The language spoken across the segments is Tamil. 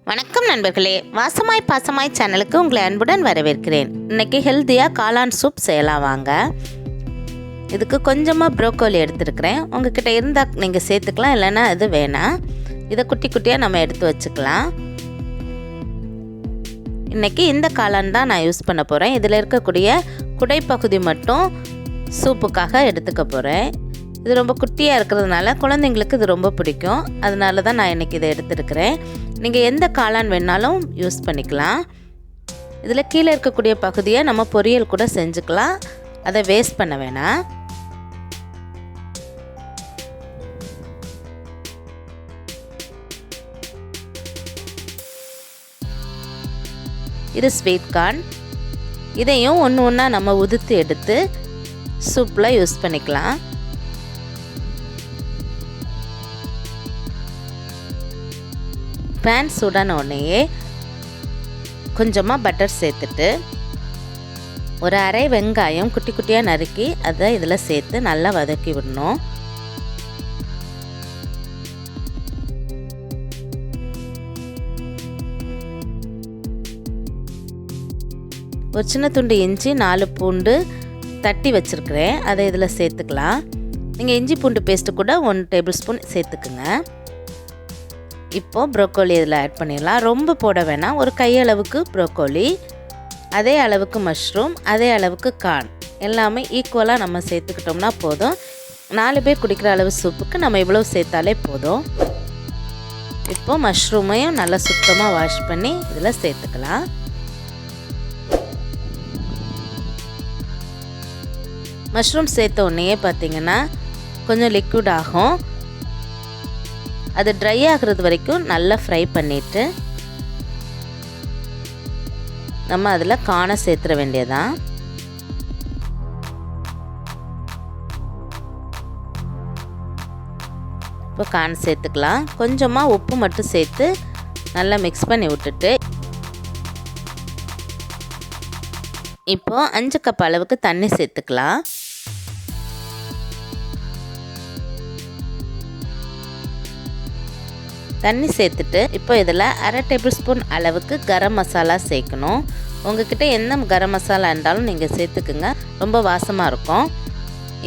வணக்கம் நண்பர்களே, வாசமாய் பாசமாய் சேனலுக்கு உங்களை அன்புடன் வரவேற்கிறேன். இன்றைக்கி ஹெல்த்தியாக காளான் சூப் செய்யலாம் வாங்க. இதுக்கு கொஞ்சமாக ப்ரோக்கோலி எடுத்துருக்கிறேன். உங்ககிட்ட இருந்தால் நீங்கள் சேர்த்துக்கலாம், இல்லைன்னா அது வேணாம். இதை குட்டி குட்டியாக நம்ம எடுத்து வச்சுக்கலாம். இன்றைக்கி இந்த காளான் தான் நான் யூஸ் பண்ண போகிறேன். இதில் இருக்கக்கூடிய குடைப்பகுதி மட்டும் சூப்புக்காக எடுத்துக்க போகிறேன். இது ரொம்ப குட்டியாக இருக்கிறதுனால குழந்தைங்களுக்கு இது ரொம்ப பிடிக்கும். அதனால தான் நான் இன்றைக்கி இதை எடுத்துருக்கிறேன். நீங்கள் எந்த காளான் வேணாலும் யூஸ் பண்ணிக்கலாம். இதில் கீழே இருக்கக்கூடிய பகுதியை நம்ம பொரியல் கூட செஞ்சுக்கலாம். அதை வேஸ்ட் பண்ண வேணாம். இது ஸ்வீட்கார்ன். இதையும் ஒன்று ஒன்றா நம்ம உதுத்து எடுத்து சூப்பில் யூஸ் பண்ணிக்கலாம். பேன் சூடான உடனேயே கொஞ்சமாக பட்டர் சேர்த்துட்டு ஒரு அரை வெங்காயம் குட்டி குட்டியாக நறுக்கி அதை இதில் சேர்த்து நல்லா வதக்கி விடணும். ஒரு சின்ன துண்டு இஞ்சி 4 பூண்டு தட்டி வச்சுருக்கிறேன், அதை இதில் சேர்த்துக்கலாம். நீங்கள் இஞ்சி பூண்டு பேஸ்ட்டு கூட 1 டேபிள் ஸ்பூன் சேர்த்துக்குங்க. இப்போது ப்ரோக்கோலி இதில் ஆட் பண்ணிடலாம். ரொம்ப போட வேணாம். ஒரு கையளவுக்கு ப்ரோக்கோலி, அதே அளவுக்கு மஷ்ரூம், அதே அளவுக்கு கார்ன், எல்லாமே ஈக்குவலாக நம்ம சேர்த்துக்கிட்டோம்னா போதும். 4 பேர் குடிக்கிற அளவு சூப்புக்கு நம்ம இவ்வளோ சேர்த்தாலே போதும். இப்போது மஷ்ரூமையும் நல்லா சுத்தமாக வாஷ் பண்ணி இதில் சேர்த்துக்கலாம். மஷ்ரூம் சேர்த்த உடனே பார்த்திங்கன்னா கொஞ்சம் லிக்விட் ஆகும். அது ட்ரை ஆகிறது வரைக்கும் நல்லா ஃப்ரை பண்ணிவிட்டு நம்ம அதில் கார்னை சேர்த்துற வேண்டியதான். இப்போ கார்ன் சேர்த்துக்கலாம். கொஞ்சமாக உப்பு மட்டும் சேர்த்து நல்லா மிக்ஸ் பண்ணி விட்டுட்டு இப்போது 5 கப் அளவுக்கு தண்ணி சேர்த்துக்கலாம். தண்ணி சேர்த்துட்டு இப்போ இதில் அரை டேபிள் ஸ்பூன் அளவுக்கு கரம் மசாலா சேர்க்கணும். உங்ககிட்ட என்ன கரம் மசாலா இருந்தாலும் நீங்கள் சேர்த்துக்குங்க, ரொம்ப வாசமாக இருக்கும்.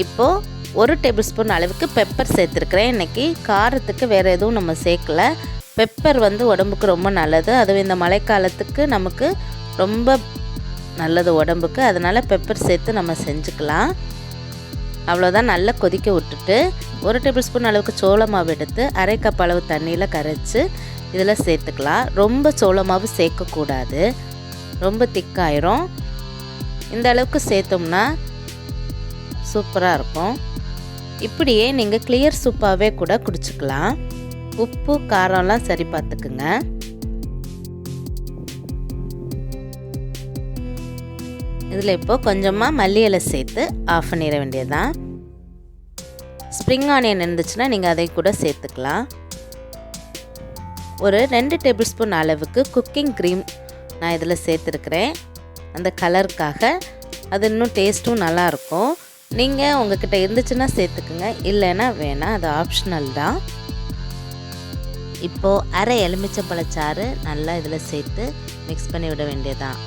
இப்போது 1 டேபிள் ஸ்பூன் அளவுக்கு பெப்பர் சேர்த்துருக்குறேன். இன்றைக்கி காரத்துக்கு வேறு எதுவும் நம்ம சேர்க்கல. பெப்பர் உடம்புக்கு ரொம்ப நல்லது. அதுவும் இந்த மழைக்காலத்துக்கு நமக்கு ரொம்ப நல்லது உடம்புக்கு. அதனால் பெப்பர் சேர்த்து நம்ம செஞ்சுக்கலாம். அவ்வளோதான். நல்லா கொதிக்க விட்டுட்டு 1 டேபிள் ஸ்பூன் அளவுக்கு சோள மாவு எடுத்து அரை கப் அளவு தண்ணியில் கரைச்சி இதில் சேர்த்துக்கலாம். ரொம்ப சோள மாவு சேர்க்கக்கூடாது, ரொம்ப திக்காயிரும். இந்த அளவுக்கு சேர்த்தோம்னா சூப்பராக இருக்கும். இப்படியே நீங்கள் கிளியர் சூப்பாகவே கூட குடிச்சிக்கலாம். உப்பு காரம்லாம் சரி பார்த்துக்குங்க. இதில் இப்போது கொஞ்சமாக மல்லி இலை சேர்த்து ஆஃப் பண்ணிட வேண்டியதுதான். ஸ்ப்ரிங் ஆனியன் இருந்துச்சுன்னா நீங்கள் அதை கூட சேர்த்துக்கலாம். ஒரு 2 டேபிள் ஸ்பூன் அளவுக்கு குக்கிங் க்ரீம் நான் இதில் சேர்த்துருக்குறேன். அந்த கலருக்காக அது இன்னும் டேஸ்ட்டும் நல்லாயிருக்கும். நீங்கள் உங்ககிட்ட இருந்துச்சுன்னா சேர்த்துக்குங்க, இல்லைன்னா வேணாம், அது ஆப்ஷனல் தான். இப்போது அரை எலுமிச்சம்பழச்சாறு நல்லா இதில் சேர்த்து மிக்ஸ் பண்ணி விட வேண்டியதான்.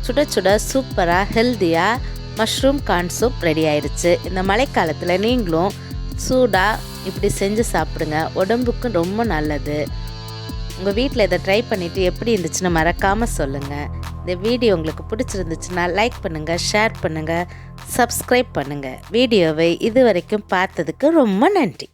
சுட சுட சூப்பராக ஹெல்த்தியாக மஷ்ரூம் கார்ன் சூப் ரெடி ஆயிடுச்சு. இந்த மழைக்காலத்தில் நீங்களும் சூடாக இப்படி செஞ்சு சாப்பிடுங்க, உடம்புக்கு ரொம்ப நல்லது. உங்கள் வீட்டில் இதை ட்ரை பண்ணிவிட்டு எப்படி இருந்துச்சுன்னு மறக்காமல் சொல்லுங்கள். இந்த வீடியோ உங்களுக்கு பிடிச்சிருந்துச்சுன்னா லைக் பண்ணுங்கள், ஷேர் பண்ணுங்கள், சப்ஸ்கிரைப் பண்ணுங்கள். வீடியோவை இது வரைக்கும் பார்த்ததுக்கு ரொம்ப நன்றி.